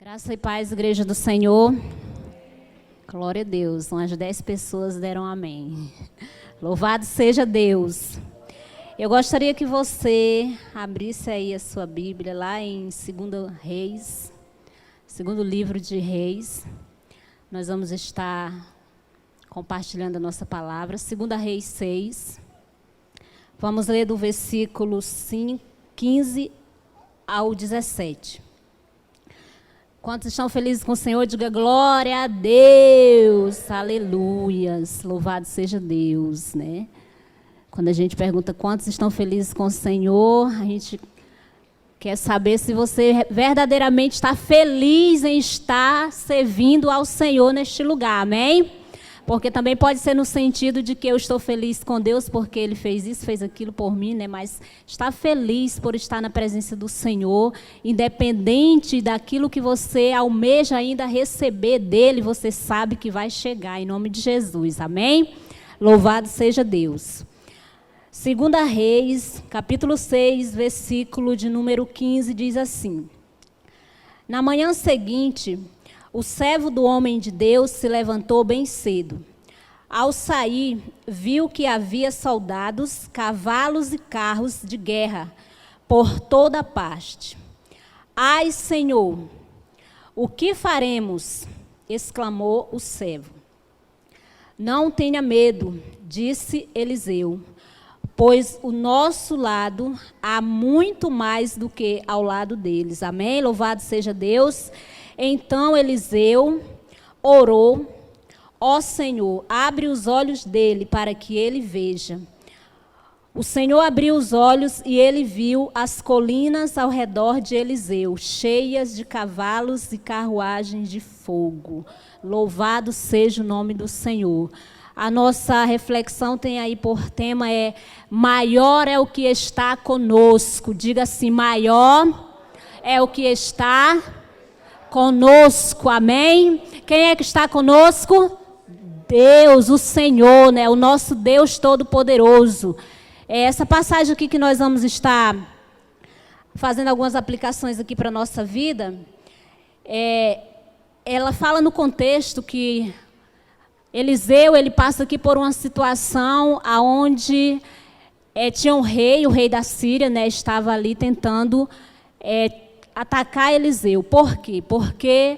Graça e paz, igreja do Senhor. Glória a Deus. Umas 10 pessoas deram amém. Louvado seja Deus. Eu gostaria que você abrisse aí a sua Bíblia lá em 2 Reis, segundo livro de Reis. Nós vamos estar compartilhando a nossa palavra. 2 Reis 6. Vamos ler do versículo 15 ao 17. Quantos estão felizes com o Senhor, diga glória a Deus, aleluias, louvado seja Deus, né? Quando a gente pergunta quantos estão felizes com o Senhor, a gente quer saber se você verdadeiramente está feliz em estar servindo ao Senhor neste lugar, amém? Porque também pode ser no sentido de que eu estou feliz com Deus porque Ele fez isso, fez aquilo por mim, né? Mas estar feliz por estar na presença do Senhor, independente daquilo que você almeja ainda receber dEle, você sabe que vai chegar, em nome de Jesus, amém? Louvado seja Deus. 2 Reis, capítulo 6, versículo de número 15, diz assim: Na manhã seguinte, o servo do homem de Deus se levantou bem cedo. Ao sair, viu que havia soldados, cavalos e carros de guerra por toda parte. Ai, Senhor, o que faremos? Exclamou o servo. Não tenha medo, disse Eliseu, pois o nosso lado há muito mais do que ao lado deles. Amém? Louvado seja Deus. Então Eliseu orou: Ó Senhor, abre os olhos dele para que ele veja. O Senhor abriu os olhos e ele viu as colinas ao redor de Eliseu, cheias de cavalos e carruagens de fogo. Louvado seja o nome do Senhor. A nossa reflexão tem aí por tema maior é o que está conosco. Diga assim, maior é o que está conosco, amém? Quem é que está conosco? Deus, o Senhor, né? O nosso Deus Todo-Poderoso. Essa passagem aqui que nós vamos estar fazendo algumas aplicações aqui para a nossa vida, ela fala no contexto que Eliseu, ele passa aqui por uma situação onde tinha um rei, o rei da Síria, né? Estava ali tentando atacar Eliseu. Por quê? Porque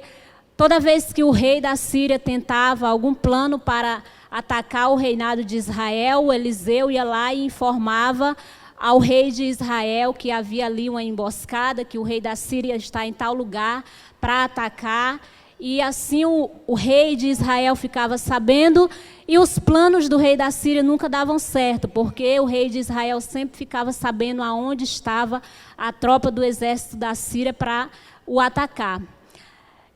toda vez que o rei da Síria tentava algum plano para atacar o reinado de Israel, Eliseu ia lá e informava ao rei de Israel que havia ali uma emboscada, que o rei da Síria está em tal lugar para atacar. E assim o rei de Israel ficava sabendo, e os planos do rei da Síria nunca davam certo, porque o rei de Israel sempre ficava sabendo aonde estava a tropa do exército da Síria para o atacar.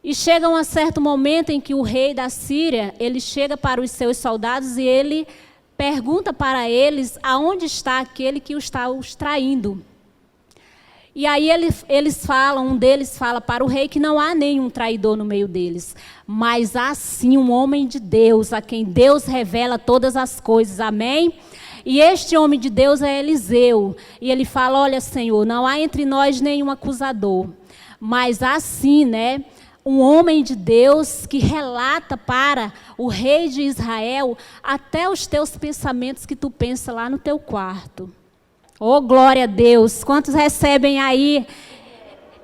E chega um certo momento em que o rei da Síria, ele chega para os seus soldados e ele pergunta para eles aonde está aquele que está os traindo. E aí eles falam, um deles fala para o rei que não há nenhum traidor no meio deles, mas há sim um homem de Deus, a quem Deus revela todas as coisas, amém? E este homem de Deus é Eliseu, e ele fala, olha Senhor, não há entre nós nenhum acusador, mas há sim, né, um homem de Deus que relata para o rei de Israel até os teus pensamentos que tu pensa lá no teu quarto. Oh, glória a Deus. Quantos recebem aí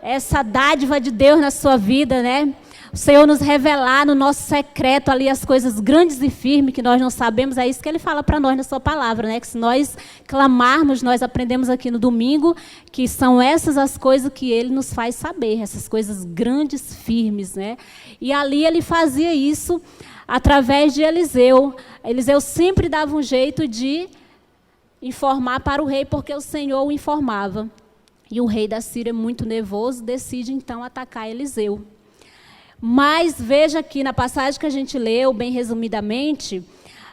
essa dádiva de Deus na sua vida, né? O Senhor nos revelar no nosso secreto ali as coisas grandes e firmes que nós não sabemos. É isso que Ele fala para nós na sua palavra, né? Que se nós clamarmos, nós aprendemos aqui no domingo, que são essas as coisas que Ele nos faz saber, essas coisas grandes, firmes, né? E ali Ele fazia isso através de Eliseu. Eliseu sempre dava um jeito de informar para o rei, porque o Senhor o informava. E o rei da Síria, muito nervoso, decide então atacar Eliseu. Mas veja aqui na passagem que a gente leu, bem resumidamente,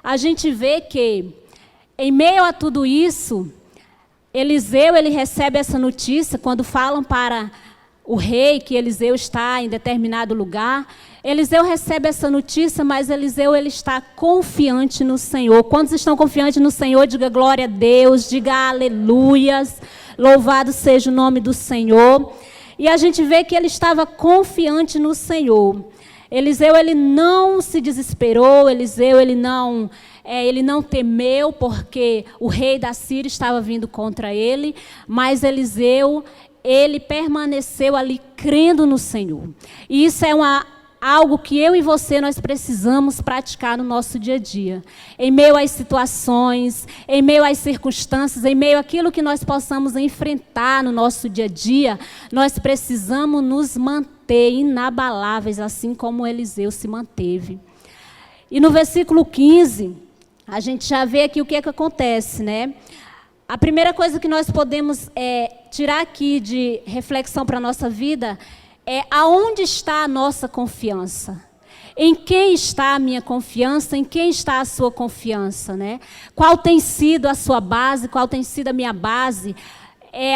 a gente vê que em meio a tudo isso, Eliseu, ele recebe essa notícia quando falam para o rei que Eliseu está em determinado lugar. Eliseu recebe essa notícia, mas Eliseu, ele está confiante no Senhor. Quantos estão confiantes no Senhor? Diga glória a Deus, diga aleluias, louvado seja o nome do Senhor. E a gente vê que ele estava confiante no Senhor. Eliseu, ele não se desesperou, Eliseu, ele não temeu, porque o rei da Síria estava vindo contra ele, mas Eliseu, ele permaneceu ali crendo no Senhor. E isso é algo que eu e você, nós precisamos praticar no nosso dia a dia. Em meio às situações, em meio às circunstâncias, em meio àquilo que nós possamos enfrentar no nosso dia a dia, nós precisamos nos manter inabaláveis, assim como Eliseu se manteve. E no versículo 15, a gente já vê aqui o que acontece, né? A primeira coisa que nós podemos tirar aqui de reflexão para a nossa vida é aonde está a nossa confiança. Em quem está a minha confiança, em quem está a sua confiança, né? Qual tem sido a sua base, qual tem sido a minha base?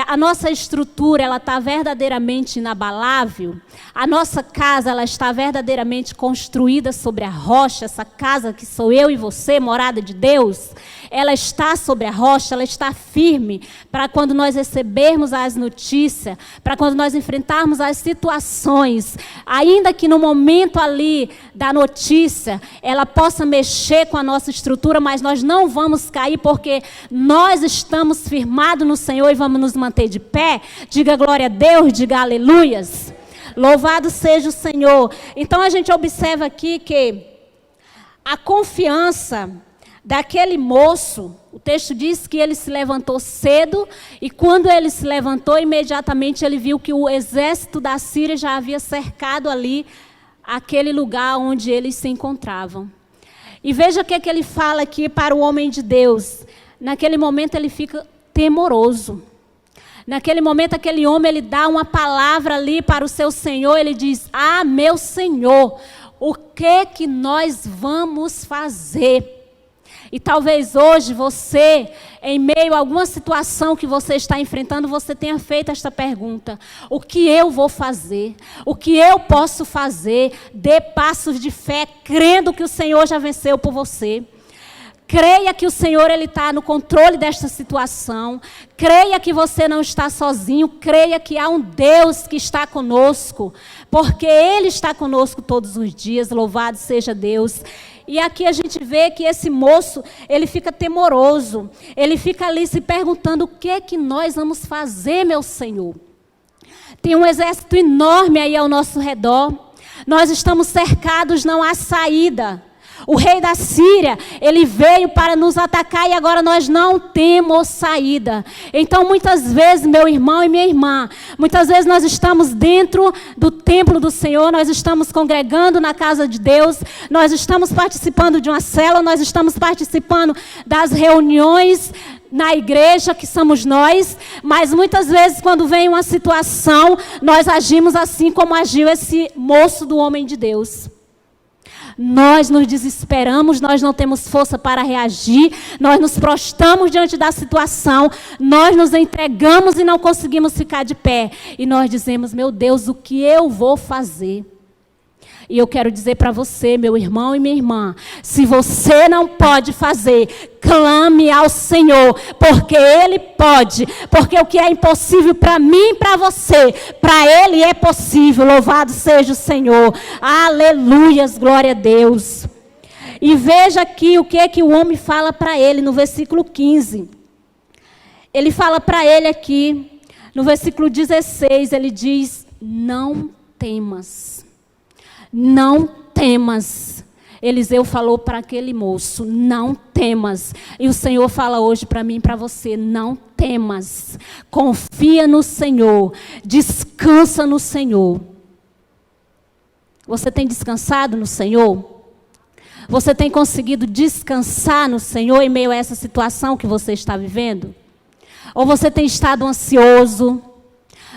A nossa estrutura, ela está verdadeiramente inabalável? A nossa casa, ela está verdadeiramente construída sobre a rocha? Essa casa que sou eu e você, morada de Deus, ela está sobre a rocha, ela está firme para quando nós recebermos as notícias, para quando nós enfrentarmos as situações, ainda que no momento ali da notícia, ela possa mexer com a nossa estrutura, mas nós não vamos cair porque nós estamos firmados no Senhor e vamos nos manter de pé. Diga glória a Deus, diga aleluias. Louvado seja o Senhor. Então a gente observa aqui que a confiança daquele moço, o texto diz que ele se levantou cedo, e quando ele se levantou, imediatamente ele viu que o exército da Síria já havia cercado ali aquele lugar onde eles se encontravam. E veja o que ele fala aqui para o homem de Deus. Naquele momento ele fica temoroso. Naquele momento aquele homem, ele dá uma palavra ali para o seu Senhor, ele diz: ah, meu Senhor, o que nós vamos fazer? E talvez hoje você, em meio a alguma situação que você está enfrentando, você tenha feito esta pergunta: o que eu vou fazer? O que eu posso fazer? Dê passos de fé, crendo que o Senhor já venceu por você. Creia que o Senhor está no controle desta situação. Creia que você não está sozinho. Creia que há um Deus que está conosco. Porque Ele está conosco todos os dias. Louvado seja Deus. E aqui a gente vê que esse moço, ele fica temoroso. Ele fica ali se perguntando: o que nós vamos fazer, meu Senhor? Tem um exército enorme aí ao nosso redor. Nós estamos cercados, não há saída. O rei da Síria, ele veio para nos atacar e agora nós não temos saída. Então, muitas vezes, meu irmão e minha irmã, muitas vezes nós estamos dentro do templo do Senhor, nós estamos congregando na casa de Deus, nós estamos participando de uma célula, nós estamos participando das reuniões na igreja, que somos nós, mas muitas vezes quando vem uma situação, nós agimos assim como agiu esse moço do homem de Deus. Nós nos desesperamos, nós não temos força para reagir, nós nos prostramos diante da situação, nós nos entregamos e não conseguimos ficar de pé. E nós dizemos: meu Deus, o que eu vou fazer? E eu quero dizer para você, meu irmão e minha irmã, se você não pode fazer, clame ao Senhor, porque Ele pode, porque o que é impossível para mim e para você, para Ele é possível. Louvado seja o Senhor, aleluias, glória a Deus. E veja aqui o que o homem fala para ele no versículo 15. Ele fala para ele aqui, no versículo 16, ele diz: não temas. Não temas. Eliseu falou para aquele moço: não temas. E o Senhor fala hoje para mim e para você: não temas. Confia no Senhor. Descansa no Senhor. Você tem descansado no Senhor? Você tem conseguido descansar no Senhor em meio a essa situação que você está vivendo? Ou você tem estado ansioso?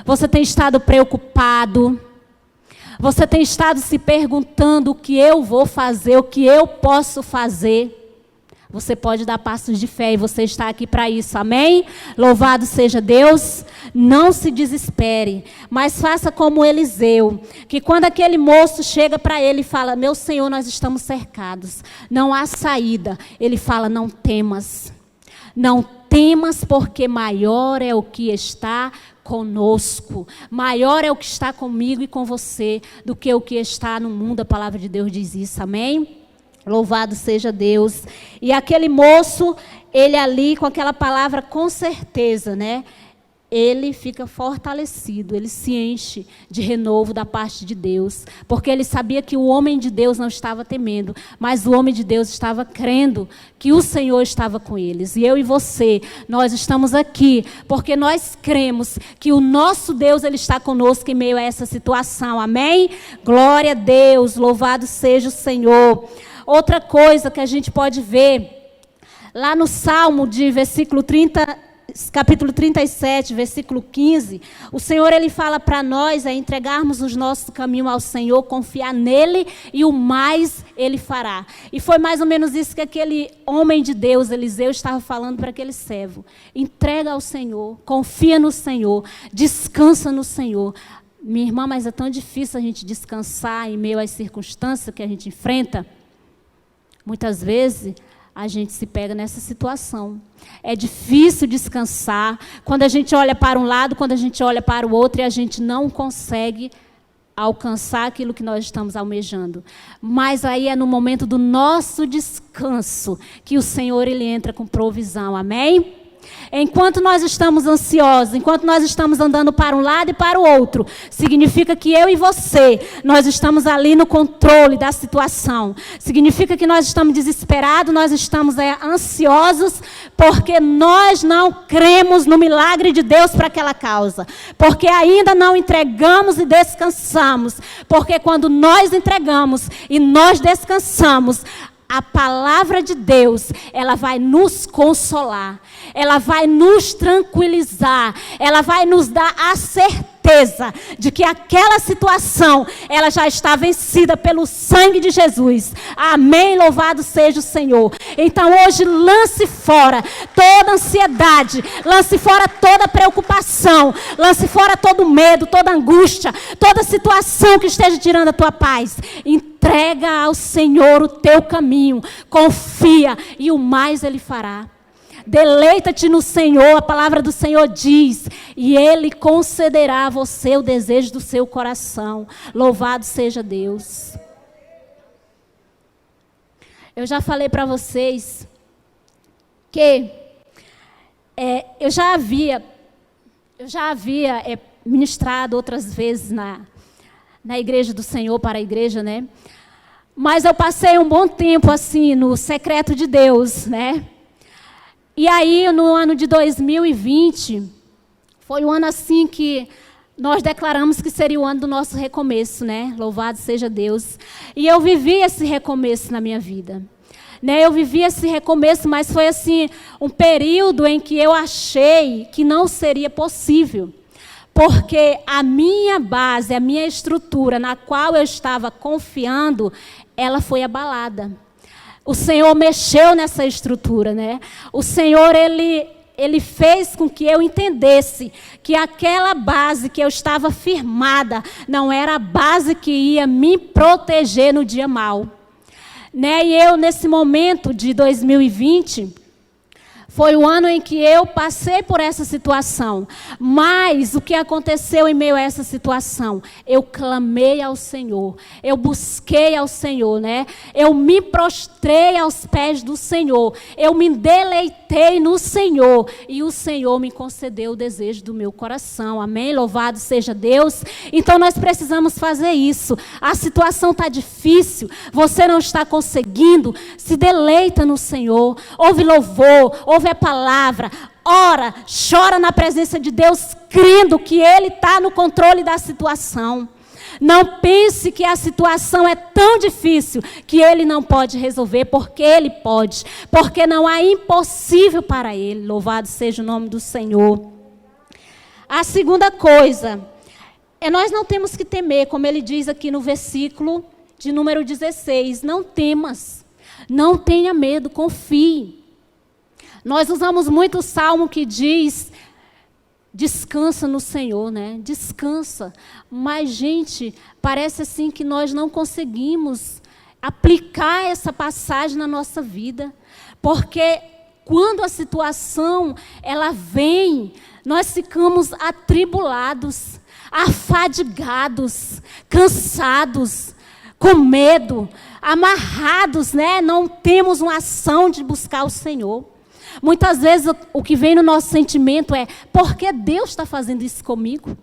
Você tem estado preocupado? Você tem estado se perguntando: o que eu vou fazer, o que eu posso fazer? Você pode dar passos de fé e você está aqui para isso, amém? Louvado seja Deus. Não se desespere, mas faça como Eliseu, que quando aquele moço chega para ele e fala: meu Senhor, nós estamos cercados, não há saída. Ele fala: não temas, não temas, porque maior é o que está conosco. Maior é o que está comigo e com você do que o que está no mundo. A palavra de Deus diz isso, amém? Louvado seja Deus. E aquele moço, ele ali com aquela palavra, com certeza, né? Ele fica fortalecido, ele se enche de renovo da parte de Deus, porque ele sabia que o homem de Deus não estava temendo, mas o homem de Deus estava crendo que o Senhor estava com eles. E eu e você, nós estamos aqui porque nós cremos que o nosso Deus, ele está conosco em meio a essa situação, amém? Glória a Deus, louvado seja o Senhor. Outra coisa que a gente pode ver, lá no Salmo de capítulo 37, versículo 15, o Senhor, ele fala para nós entregarmos os nossos caminhos ao Senhor, confiar nele e o mais ele fará. E foi mais ou menos isso que aquele homem de Deus, Eliseu, estava falando para aquele servo. Entrega ao Senhor, confia no Senhor, descansa no Senhor. Minha irmã, mas é tão difícil a gente descansar em meio às circunstâncias que a gente enfrenta. Muitas vezes a gente se pega nessa situação. É difícil descansar quando a gente olha para um lado, quando a gente olha para o outro e a gente não consegue alcançar aquilo que nós estamos almejando. Mas aí é no momento do nosso descanso que o Senhor, ele entra com provisão, amém? Enquanto nós estamos ansiosos, enquanto nós estamos andando para um lado e para o outro, significa que eu e você, nós estamos ali no controle da situação. Significa que nós estamos desesperados, nós estamos ansiosos, porque nós não cremos no milagre de Deus para aquela causa. Porque ainda não entregamos e descansamos. Porque quando nós entregamos e nós descansamos, a palavra de Deus, ela vai nos consolar, ela vai nos tranquilizar, ela vai nos dar a certeza de que aquela situação, ela já está vencida pelo sangue de Jesus. Amém, louvado seja o Senhor. Então hoje lance fora toda ansiedade, lance fora toda preocupação, lance fora todo medo, toda angústia, toda situação que esteja tirando a tua paz. Entrega ao Senhor o teu caminho, confia e o mais ele fará. Deleita-te no Senhor, a palavra do Senhor diz, e ele concederá a você o desejo do seu coração. Louvado seja Deus. Eu já falei para vocês que eu já havia ministrado outras vezes na igreja do Senhor, para a igreja, né? Mas eu passei um bom tempo assim no secreto de Deus, né? E aí no ano de 2020 foi um ano assim que nós declaramos que seria o ano do nosso recomeço, né? Louvado seja Deus. E eu vivi esse recomeço na minha vida. Né? Eu vivi esse recomeço, mas foi assim um período em que eu achei que não seria possível. Porque a minha base, a minha estrutura na qual eu estava confiando, ela foi abalada. O Senhor mexeu nessa estrutura, né? O Senhor, ele fez com que eu entendesse que aquela base que eu estava firmada não era a base que ia me proteger no dia mau. Né? E eu, nesse momento de 2020... foi o ano em que eu passei por essa situação. Mas o que aconteceu em meio a essa situação? Eu clamei ao Senhor. Eu busquei ao Senhor, né? Eu me prostrei aos pés do Senhor. Eu me deleitei no Senhor. E o Senhor me concedeu o desejo do meu coração. Amém? Louvado seja Deus. Então nós precisamos fazer isso. A situação está difícil. Você não está conseguindo. Se deleita no Senhor. Ouve louvor. Ouve a palavra, ora, chora na presença de Deus, crendo que Ele está no controle da situação. Não pense que a situação é tão difícil que Ele não pode resolver, porque Ele pode, porque não há impossível para Ele. Louvado seja o nome do Senhor. A segunda coisa, nós não temos que temer, como Ele diz aqui no versículo de número 16, não temas, não tenha medo, confie. Nós usamos muito o salmo que diz, descansa no Senhor, né? Descansa. Mas, gente, parece assim que nós não conseguimos aplicar essa passagem na nossa vida. Porque quando a situação ela vem, nós ficamos atribulados, afadigados, cansados, com medo, amarrados, né? Não temos uma ação de buscar o Senhor. Muitas vezes o que vem no nosso sentimento é: por que Deus está fazendo isso comigo?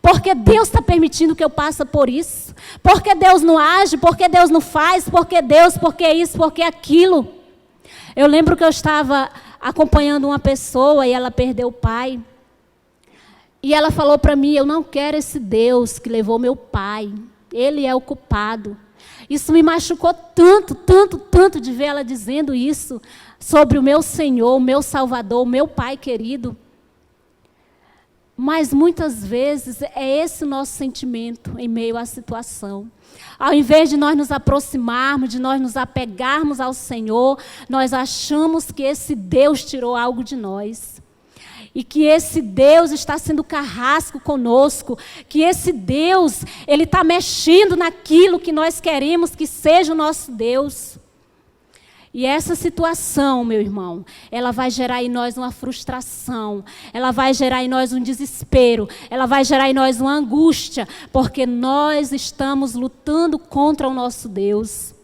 Por que Deus está permitindo que eu passe por isso? Por que Deus não age? Por que Deus não faz? Por que Deus? Por que isso? Por que aquilo? Eu lembro que eu estava acompanhando uma pessoa e ela perdeu o pai. E ela falou para mim: eu não quero esse Deus que levou meu pai. Ele é o culpado. Isso me machucou tanto, tanto, tanto de ver ela dizendo isso sobre o meu Senhor, o meu Salvador, o meu Pai querido. Mas muitas vezes é esse o nosso sentimento em meio à situação. Ao invés de nós nos aproximarmos, de nós nos apegarmos ao Senhor, nós achamos que esse Deus tirou algo de nós. E que esse Deus está sendo carrasco conosco, que esse Deus, Ele está mexendo naquilo que nós queremos que seja o nosso Deus. E essa situação, meu irmão, ela vai gerar em nós uma frustração, ela vai gerar em nós um desespero, ela vai gerar em nós uma angústia, porque nós estamos lutando contra o nosso Deus.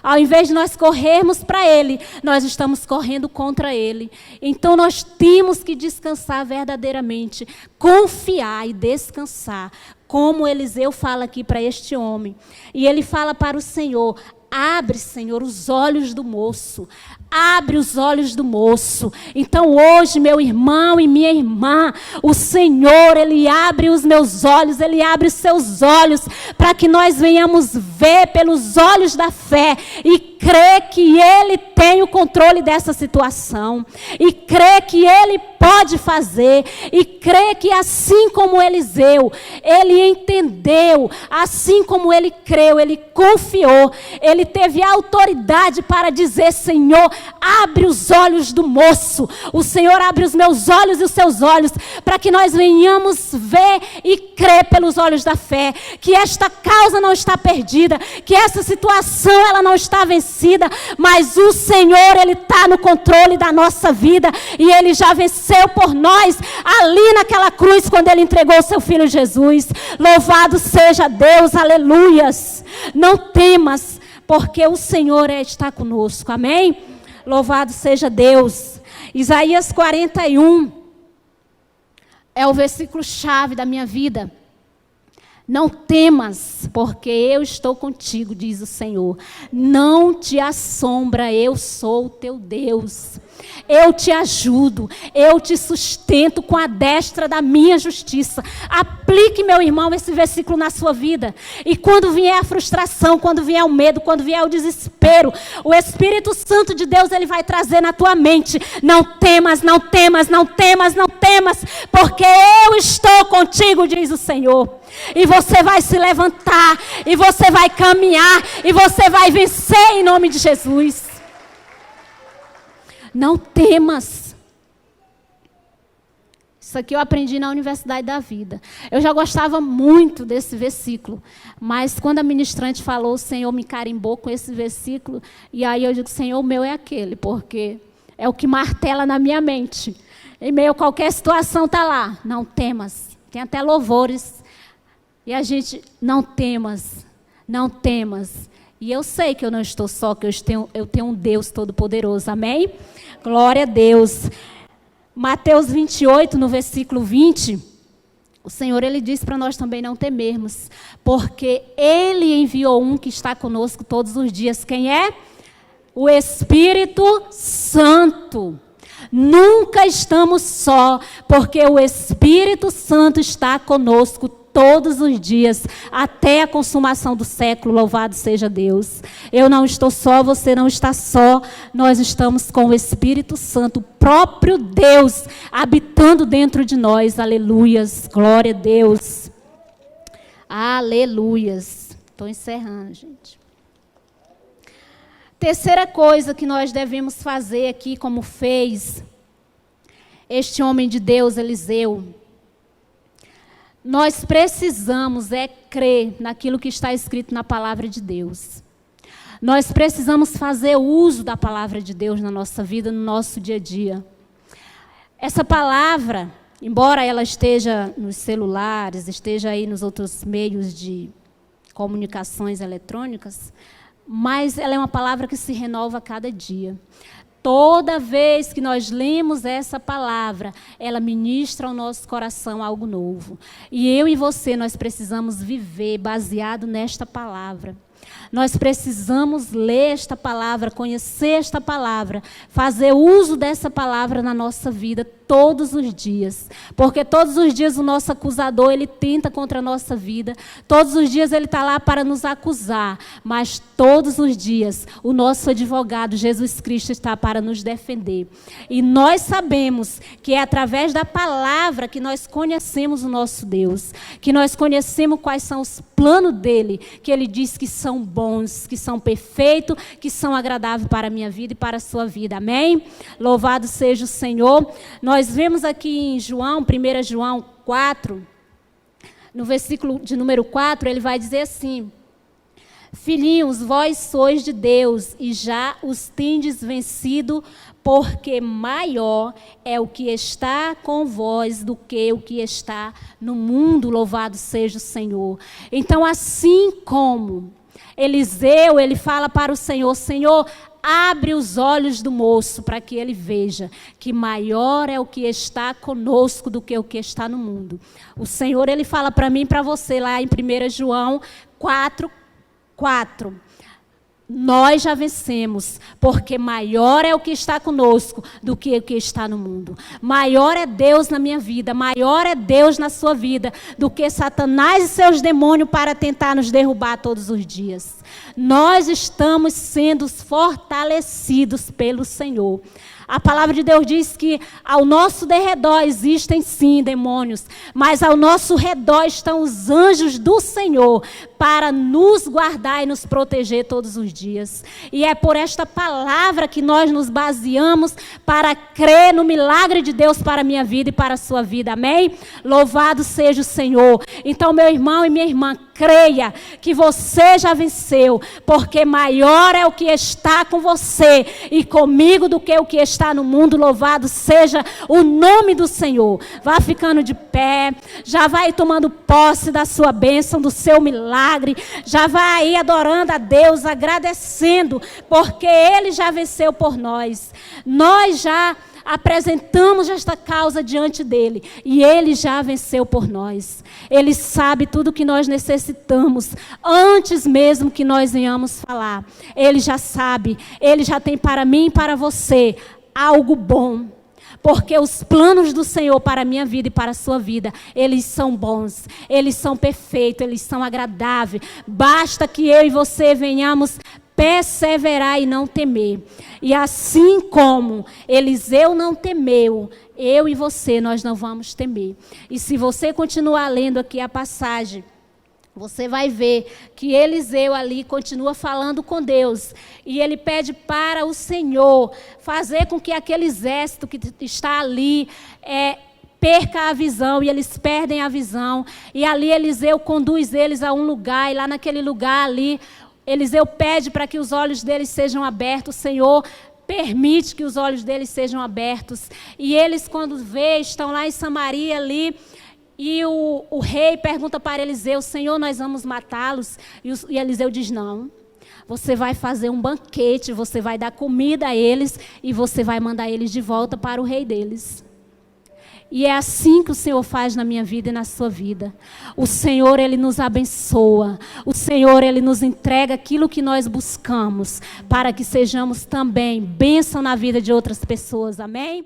Ao invés de nós corrermos para Ele, nós estamos correndo contra Ele. Então nós temos que descansar verdadeiramente, confiar e descansar, como Eliseu fala aqui para este homem. E ele fala para o Senhor: abre, Senhor, os olhos do moço. Abre os olhos do moço. Então hoje, meu irmão e minha irmã, o Senhor, Ele abre os meus olhos, Ele abre os seus olhos, para que nós venhamos ver pelos olhos da fé e crer que Ele tem o controle dessa situação, e crer que Ele pode fazer, e crer que assim como Eliseu, ele entendeu, assim como ele creu, ele confiou, ele teve autoridade para dizer: Senhor, abre os olhos do moço. O Senhor abre os meus olhos e os seus olhos, para que nós venhamos ver e crer pelos olhos da fé, que esta causa não está perdida, que essa situação ela não está vencida, mas o Senhor, Ele está no controle da nossa vida, e Ele já venceu por nós ali naquela cruz, quando Ele entregou o seu Filho Jesus. Louvado seja Deus, aleluias. Não temas, porque o Senhor está conosco, amém? Louvado seja Deus. Isaías 41 é o versículo chave da minha vida. Não temas, porque eu estou contigo, diz o Senhor. Não te assombra, eu sou o teu Deus. Eu te ajudo, eu te sustento com a destra da minha justiça. Aplique, meu irmão, esse versículo na sua vida. E quando vier a frustração, quando vier o medo, quando vier o desespero, o Espírito Santo de Deus, Ele vai trazer na tua mente: não temas, não temas, não temas, não temas, porque eu estou contigo, diz o Senhor. E você vai se levantar, e você vai caminhar, e você vai vencer em nome de Jesus. Não temas. Isso aqui eu aprendi na Universidade da Vida. Eu já gostava muito desse versículo, mas quando a ministrante falou, o Senhor me carimbou com esse versículo, e aí eu digo: Senhor, o meu é aquele, porque é o que martela na minha mente. Em meio a qualquer situação está lá: não temas. Tem até louvores. E a gente: não temas, não temas. E eu sei que eu não estou só, que eu tenho um Deus todo-poderoso, amém? Glória a Deus. Mateus 28, no versículo 20, o Senhor, Ele diz para nós também não temermos, porque Ele enviou um que está conosco todos os dias. Quem é? O Espírito Santo. Nunca estamos só, porque o Espírito Santo está conosco todos os dias, até a consumação do século. Louvado seja Deus. Eu não estou só, você não está só. Nós estamos com o Espírito Santo, o próprio Deus, habitando dentro de nós. Aleluias, glória a Deus. Aleluias. Estou encerrando, gente. Terceira coisa que nós devemos fazer aqui, como fez este homem de Deus, Eliseu. Nós precisamos crer naquilo que está escrito na palavra de Deus. Nós precisamos fazer uso da palavra de Deus na nossa vida, no nosso dia a dia. Essa palavra, embora ela esteja nos celulares, esteja aí nos outros meios de comunicações eletrônicas, mas ela é uma palavra que se renova a cada dia. Toda vez que nós lemos essa palavra, ela ministra ao nosso coração algo novo. E eu e você, nós precisamos viver baseado nesta palavra. Nós precisamos ler esta palavra, conhecer esta palavra, fazer uso dessa palavra na nossa vida todos os dias. Porque todos os dias o nosso acusador, ele tenta contra a nossa vida. Todos os dias ele está lá para nos acusar. Mas todos os dias o nosso advogado, Jesus Cristo, está para nos defender. E nós sabemos que é através da palavra que nós conhecemos o nosso Deus. Que nós conhecemos quais são os planos dele. Que ele diz que são bons, que são perfeitos, que são agradáveis para a minha vida e para a sua vida. Amém? Louvado seja o Senhor. Nós vemos aqui em João, 1 João 4, no versículo de número 4, ele vai dizer assim: filhinhos, vós sois de Deus e já os tendes vencido, porque maior é o que está com vós do que o que está no mundo. Louvado seja o Senhor. Então, assim como Eliseu, ele fala para o Senhor: Senhor, abre os olhos do moço para que ele veja que maior é o que está conosco do que o que está no mundo. O Senhor, ele fala para mim e para você lá em 1 João 4:4. Nós já vencemos, porque maior é o que está conosco do que o que está no mundo. Maior é Deus na minha vida, maior é Deus na sua vida, do que Satanás e seus demônios para tentar nos derrubar todos os dias. Nós estamos sendo fortalecidos pelo Senhor. A palavra de Deus diz que ao nosso derredor existem sim demônios, mas ao nosso redor estão os anjos do Senhor para nos guardar e nos proteger todos os dias. E é por esta palavra que nós nos baseamos para crer no milagre de Deus para a minha vida e para a sua vida. Amém? Louvado seja o Senhor. Então, meu irmão e minha irmã, creia que você já venceu, porque maior é o que está com você e comigo do que o que está no mundo. Louvado seja o nome do Senhor. Vá ficando de pé, já vai tomando posse da sua bênção, do seu milagre, já vai aí adorando a Deus, agradecendo, porque Ele já venceu por nós. Nós já apresentamos esta causa diante dele e ele já venceu por nós. Ele sabe tudo o que nós necessitamos antes mesmo que nós venhamos falar. Ele já sabe, ele já tem para mim e para você algo bom. Porque os planos do Senhor para a minha vida e para a sua vida, eles são bons, eles são perfeitos, eles são agradáveis. Basta que eu e você venhamos perseverar e não temer. E assim como Eliseu não temeu, eu e você, nós não vamos temer. E se você continuar lendo aqui a passagem, você vai ver que Eliseu ali continua falando com Deus. E ele pede para o Senhor fazer com que aquele exército que está ali perca a visão, e eles perdem a visão. E ali Eliseu conduz eles a um lugar, e lá naquele lugar ali, Eliseu pede para que os olhos deles sejam abertos. O Senhor permite que os olhos deles sejam abertos. E eles, quando vê, estão lá em Samaria ali, e o rei pergunta para Eliseu: Senhor, nós vamos matá-los? E Eliseu diz: não, você vai fazer um banquete, você vai dar comida a eles, e você vai mandar eles de volta para o rei deles. E é assim que o Senhor faz na minha vida e na sua vida. O Senhor, Ele nos abençoa. O Senhor, Ele nos entrega aquilo que nós buscamos, para que sejamos também bênção na vida de outras pessoas. Amém?